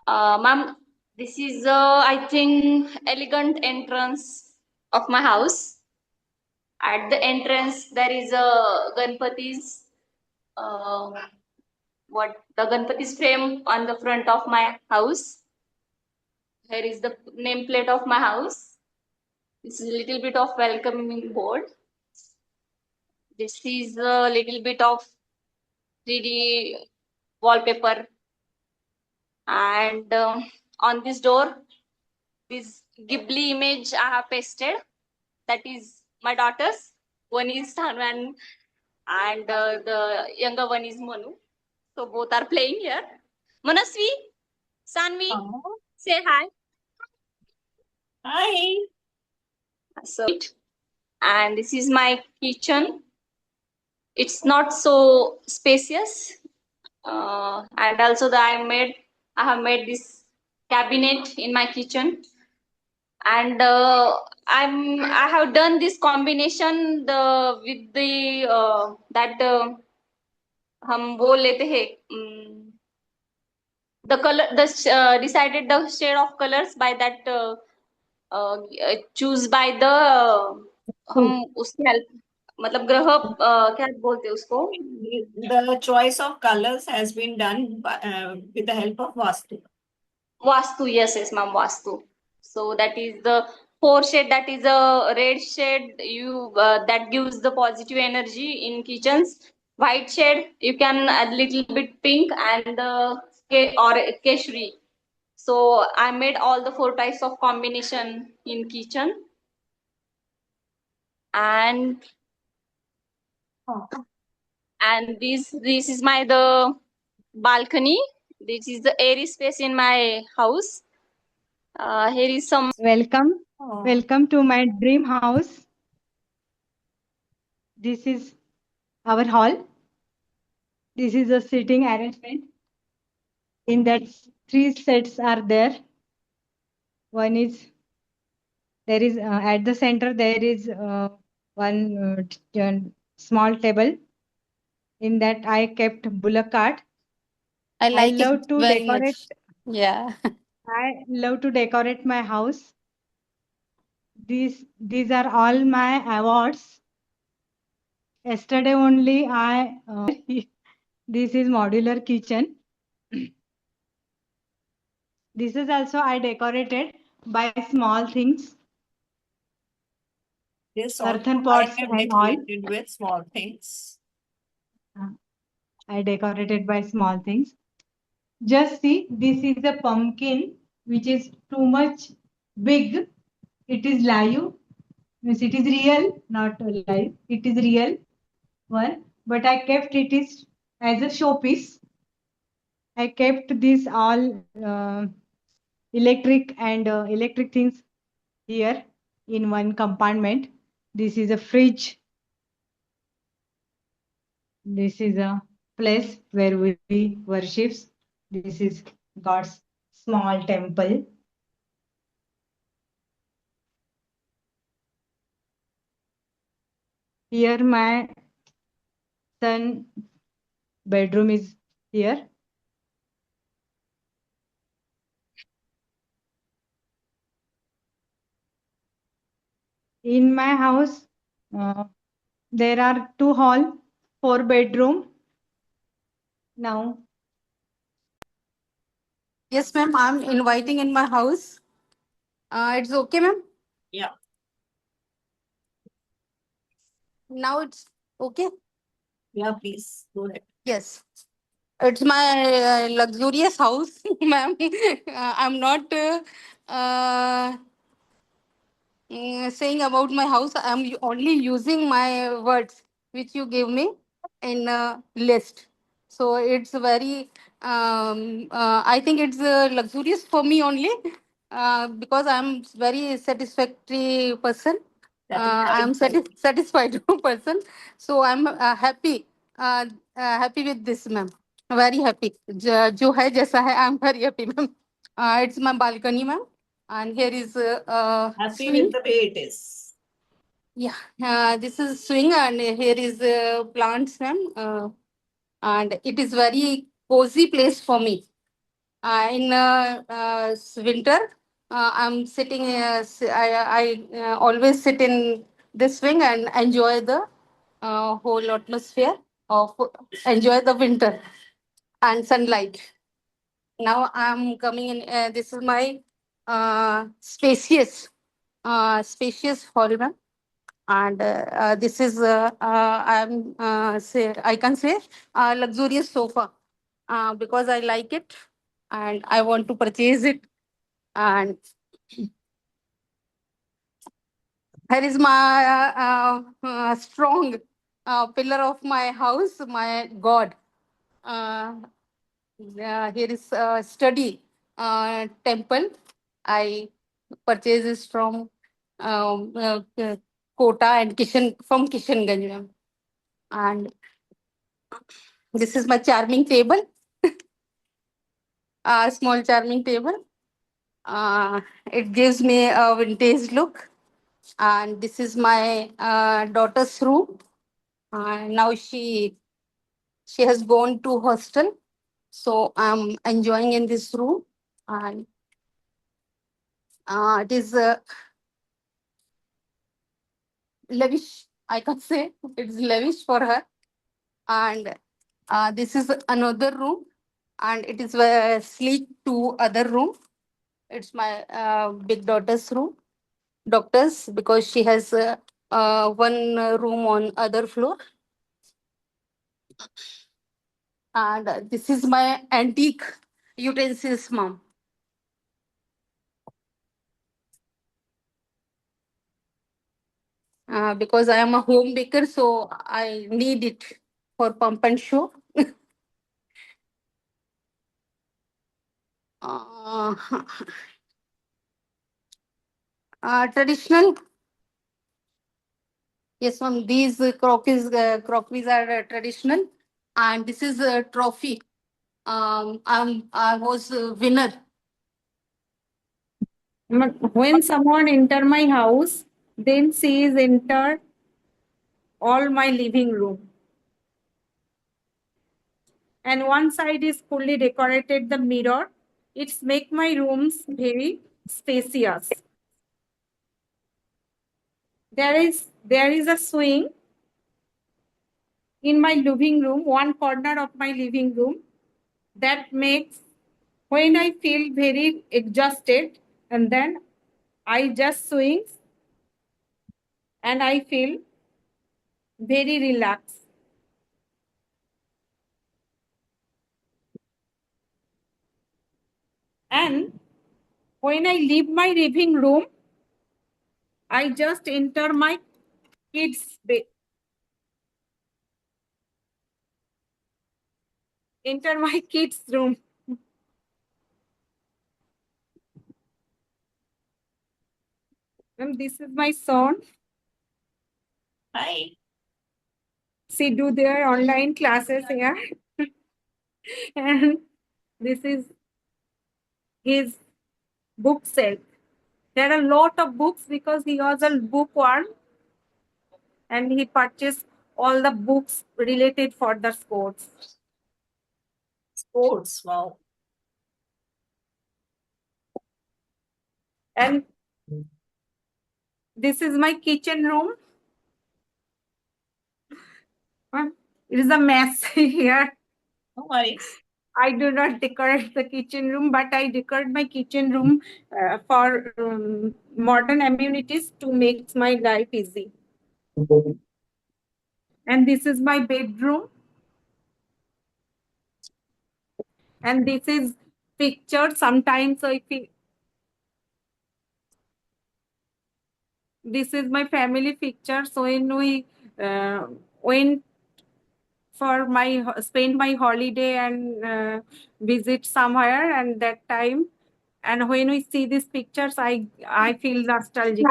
Ma'am, this is I think elegant entrance of my house. At the entrance, there is a Ganpati's uh, the Ganpati's frame on the front of my house. Here is the nameplate of my house. This is a little bit of welcoming board. This is a little bit of 3D wallpaper, and on this door, this Ghibli image I have pasted. That is my daughters. One is Tanwan and the younger one is Manu. So both are playing here. Manasvi, Sanvi, say hi. Hi. So, and this is my kitchen. It's not so spacious, and also I have made this cabinet in my kitchen, and I have done this combination with the that हम वो लेते हैं the color decided the shade of colors by that choose by the हम उसकी help मतलब ग्रह क्या बोलते हैं उसको The choice of colors has been done with the help of Vastu. Vastu, yes, ma'am, Vastu. So that is the four shade. That is a red shade. You that gives the positive energy in kitchens. White shade you can add little bit pink and or keshri. So I made all the four types of combination in kitchen, and this is my the balcony. This is the airy space in my house. Here is some. Welcome. Oh. Welcome to my dream house. This is our hall. This is a sitting arrangement. In that, three sets are there. One is there is at the center there is one small table. In that I kept bullock cart. I like it love to very decorate. much. Yeah. I love to decorate my house. These are all my awards. Yesterday only this is modular kitchen. This is also I decorated by small things. This Earthen I pots have and all. decorated with small things. I decorated by small things. Just see, this is a pumpkin which is too much big. It is live. Means it is real, not live. It is real one. But I kept it is as a showpiece. I kept this all electric things here in one compartment. This is a fridge. This is a place where we worship. This is God's small temple. Here my son bedroom is here. In my house, there are 2 hall, 4 bedroom. Now, Yes, ma'am. I'm inviting in my house. It's okay, ma'am. Yeah. Now it's okay. Yeah, please go ahead. Yes. It's my luxurious house, ma'am. I'm not saying about my house. I'm only using my words which you gave me in a list. So it's very I think it's luxurious for me only because I'm very satisfactory person. I'm satisfied person. So I'm happy with this, ma'am. Very happy. जो है जैसा है, I'm very happy, ma'am. It's my balcony, ma'am, and here is Happy swing. with the way it is. Yeah, this is swing, and here is plants, ma'am. And it is very cozy place for me. In winter, I'm sitting. I always sit in this wing and enjoy the whole atmosphere of enjoy the winter and sunlight. Now I'm coming in. This is my spacious hall, ma'am. And this is I'm say I can say luxurious sofa because I like it and I want to purchase it. And here is my strong pillar of my house, my God. Uh, Here is a study temple. I purchased this from Kota and Kishanganj, ma'am. And this is my charming table, small charming table. It gives me a vintage look. And this is my daughter's room. Now she has gone to hostel, so I'm enjoying in this room. And it is lavish. I can say it's lavish for her. And this is another room, and it is sleek to other room. It's my big daughter's room, doctor's, because she has one room on other floor. And this is my antique utensils, mom. Because I am a home baker, so I need it for pump and show. uh, Traditional. Yes, ma'am. These crockeries are traditional, and this is a trophy. I was a winner. When someone enter my house, then she is enter all my living room. And one side is fully decorated the mirror. It's make my rooms very spacious. There is a swing in my living room, one corner of my living room, that makes when I feel very exhausted, and then I just swing and I feel very relaxed. And when I leave my living room, I just enter my kids' enter my kids' room. And this is my son. Hi. She do their online classes here. And this is his book shelf. There are a lot of books because he was a bookworm and he purchased all the books related for the sports. Sports, wow. And this is my kitchen room. It is a mess here. No worries. I do not decorate the kitchen room, but I decorate my kitchen room for modern amenities to make my life easy. And this is my bedroom. And this is picture. Sometimes this is my family picture. So when we went for spend my holiday and visit somewhere, and that time, and when we see these pictures, I feel nostalgic.